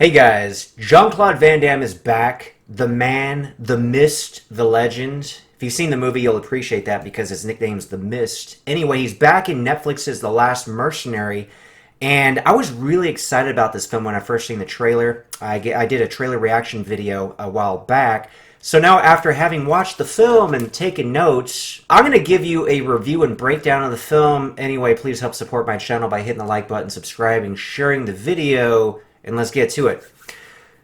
Hey guys, Jean-Claude Van Damme is back. The man, the mist, the legend. If you've seen the movie, you'll appreciate that because his nickname's The Mist. Anyway, he's back in Netflix's The Last Mercenary, and I was really excited about this film when I first seen the trailer. I did a trailer reaction video a while back. So now, after having watched the film and taken notes, I'm going to give you a review and breakdown of the film. Anyway, please help support my channel by hitting the like button, subscribing, sharing the video, and let's get to it.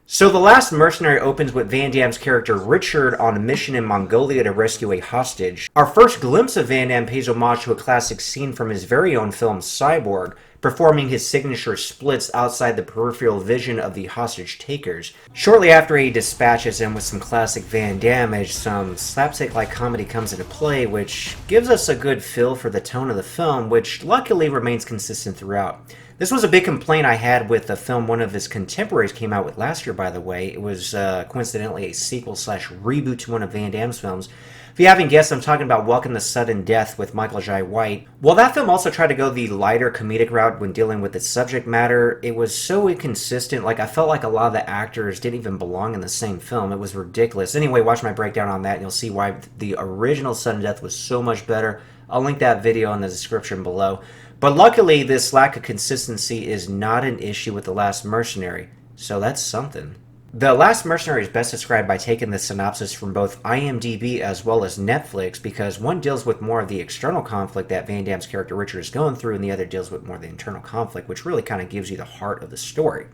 So The Last Mercenary opens with Van Damme's character Richard on a mission in Mongolia to rescue a hostage. Our first glimpse of Van Damme pays homage to a classic scene from his very own film Cyborg, performing his signature splits outside the peripheral vision of the hostage takers. Shortly after, he dispatches him with some classic Van Damme, some slapstick-like comedy comes into play, which gives us a good feel for the tone of the film, which luckily remains consistent throughout. This was a big complaint I had with the film one of his contemporaries came out with last year, by the way. It was coincidentally a sequel/reboot to one of Van Damme's films. If you haven't guessed, I'm talking about Welcome to Sudden Death with Michael Jai White. While that film also tried to go the lighter comedic route when dealing with its subject matter, it was so inconsistent. Like, I felt like a lot of the actors didn't even belong in the same film. It was ridiculous. Anyway, watch my breakdown on that and you'll see why the original Sudden Death was so much better. I'll link that video in the description below. But luckily, this lack of consistency is not an issue with The Last Mercenary, so that's something. The Last Mercenary is best described by taking the synopsis from both IMDb as well as Netflix, because one deals with more of the external conflict that Van Damme's character Richard is going through, and the other deals with more of the internal conflict, which really kind of gives you the heart of the story.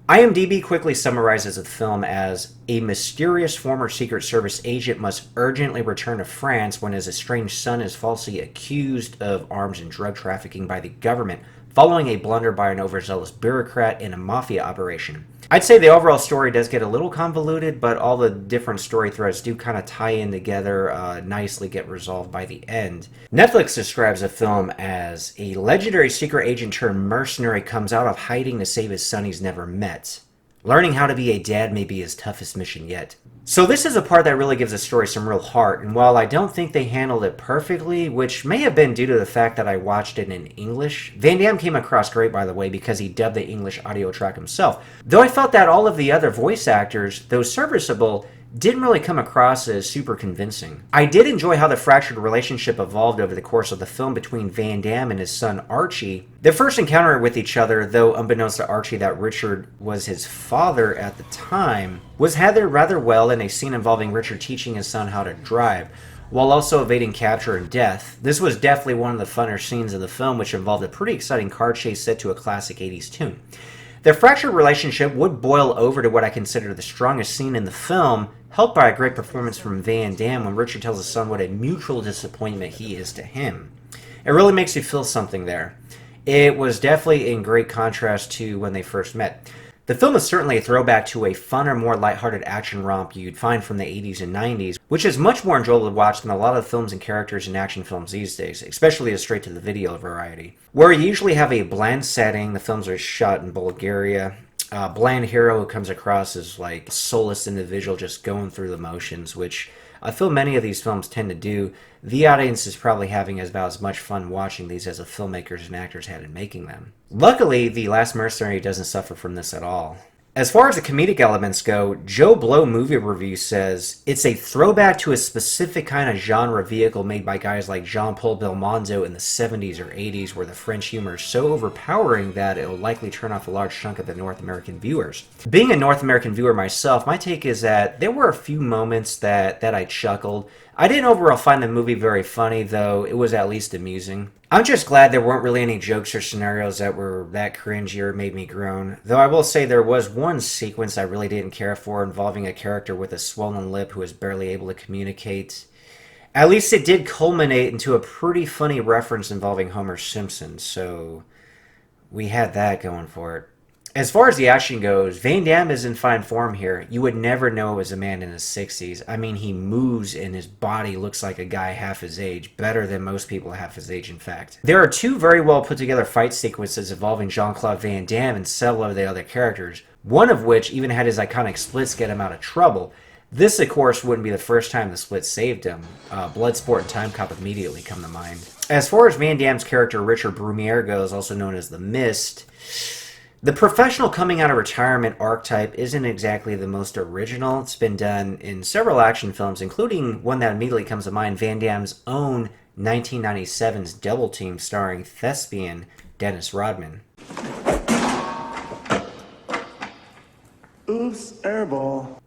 IMDb quickly summarizes the film as a mysterious former Secret Service agent must urgently return to France when his estranged son is falsely accused of arms and drug trafficking by the government, following a blunder by an overzealous bureaucrat in a mafia operation. I'd say the overall story does get a little convoluted, but all the different story threads do kind of tie in together, nicely get resolved by the end. Netflix describes the film as a legendary secret agent turned mercenary comes out of hiding to save his son he's never met. Learning how to be a dad may be his toughest mission yet. So this is a part that really gives the story some real heart, and while I don't think they handled it perfectly, which may have been due to the fact that I watched it in English, Van Damme came across great, by the way, because he dubbed the English audio track himself. Though I felt that all of the other voice actors, though serviceable, didn't really come across as super convincing. I did enjoy how the fractured relationship evolved over the course of the film between Van Damme and his son Archie. Their first encounter with each other, though unbeknownst to Archie that Richard was his father at the time, was handled rather well in a scene involving Richard teaching his son how to drive, while also evading capture and death. This was definitely one of the funner scenes of the film, which involved a pretty exciting car chase set to a classic 80s tune. Their fractured relationship would boil over to what I consider the strongest scene in the film, helped by a great performance from Van Damme when Richard tells his son what a mutual disappointment he is to him. It really makes you feel something there. It was definitely in great contrast to when they first met. The film is certainly a throwback to a funner, more lighthearted action romp you'd find from the 80s and 90s, which is much more enjoyable to watch than a lot of films and characters in action films these days, especially the straight-to-the-video variety. Where you usually have a bland setting, the films are shot in Bulgaria, a bland hero who comes across as like a soulless individual just going through the motions, which I feel many of these films tend to do. The audience is probably having about as much fun watching these as the filmmakers and actors had in making them. Luckily, The Last Mercenary doesn't suffer from this at all. As far as the comedic elements go, Joe Blow Movie Review says, it's a throwback to a specific kind of genre vehicle made by guys like John Paul Belmondo in the 70s or 80s, where the French humor is so overpowering that it will likely turn off a large chunk of the North American viewers. Being a North American viewer myself, my take is that there were a few moments that I chuckled. I didn't overall find the movie very funny, though it was at least amusing. I'm just glad there weren't really any jokes or scenarios that were that cringy or made me groan. Though I will say there was one sequence I really didn't care for involving a character with a swollen lip who was barely able to communicate. At least it did culminate into a pretty funny reference involving Homer Simpson, so we had that going for it. As far as the action goes, Van Damme is in fine form here. You would never know it was a man in his 60s. I mean, he moves and his body looks like a guy half his age. Better than most people half his age, in fact. There are two very well put together fight sequences involving Jean-Claude Van Damme and several of the other characters. One of which even had his iconic splits get him out of trouble. This, of course, wouldn't be the first time the splits saved him. Bloodsport and Time Cop immediately come to mind. As far as Van Damme's character Richard Brumiere goes, also known as The Mist, The professional coming out of retirement archetype isn't exactly the most original. It's been done in several action films, including one that immediately comes to mind, Van Damme's own 1997's Double Team starring thespian Dennis Rodman. Oops, airball.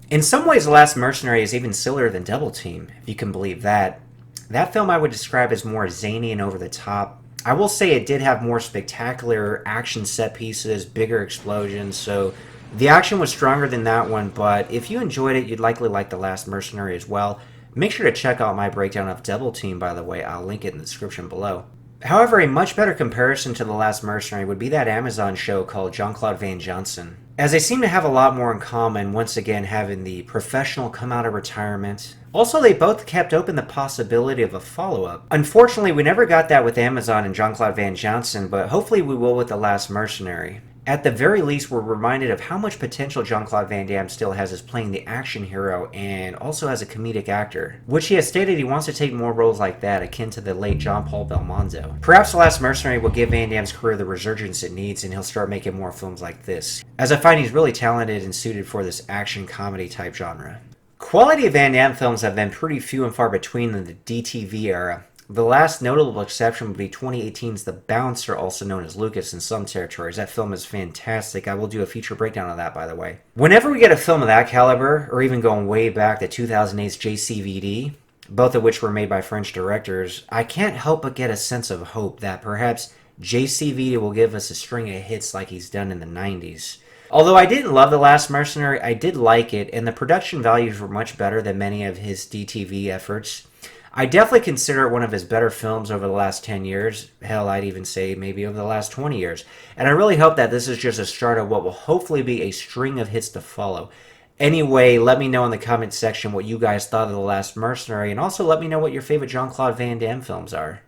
In some ways, The Last Mercenary is even sillier than Double Team, if you can believe that. That film I would describe as more zany and over the top. I will say it did have more spectacular action set pieces, bigger explosions, so the action was stronger than that one, but if you enjoyed it, you'd likely like The Last Mercenary as well. Make sure to check out my breakdown of Double Team, by the way. I'll link it in the description below. However, a much better comparison to The Last Mercenary would be that Amazon show called Jean-Claude Van Damme, as they seem to have a lot more in common, once again having the professional come out of retirement. Also, they both kept open the possibility of a follow-up. Unfortunately, we never got that with Amazon and Jean-Claude Van Damme, but hopefully we will with The Last Mercenary. At the very least, we're reminded of how much potential Jean-Claude Van Damme still has as playing the action hero and also as a comedic actor, which he has stated he wants to take more roles like that, akin to the late John Paul Belmondo. Perhaps The Last Mercenary will give Van Damme's career the resurgence it needs and he'll start making more films like this, as I find he's really talented and suited for this action comedy type genre. Quality Van Damme films have been pretty few and far between in the DTV era. The last notable exception would be 2018's The Bouncer, also known as Lucas in some territories. That film is fantastic. I will do a feature breakdown of that, by the way. Whenever we get a film of that caliber, or even going way back to 2008's JCVD, both of which were made by French directors, I can't help but get a sense of hope that perhaps JCVD will give us a string of hits like he's done in the 90s. Although I didn't love The Last Mercenary, I did like it, and the production values were much better than many of his DTV efforts. I definitely consider it one of his better films over the last 10 years. Hell, I'd even say maybe over the last 20 years. And I really hope that this is just a start of what will hopefully be a string of hits to follow. Anyway, let me know in the comment section what you guys thought of The Last Mercenary, and also let me know what your favorite Jean-Claude Van Damme films are.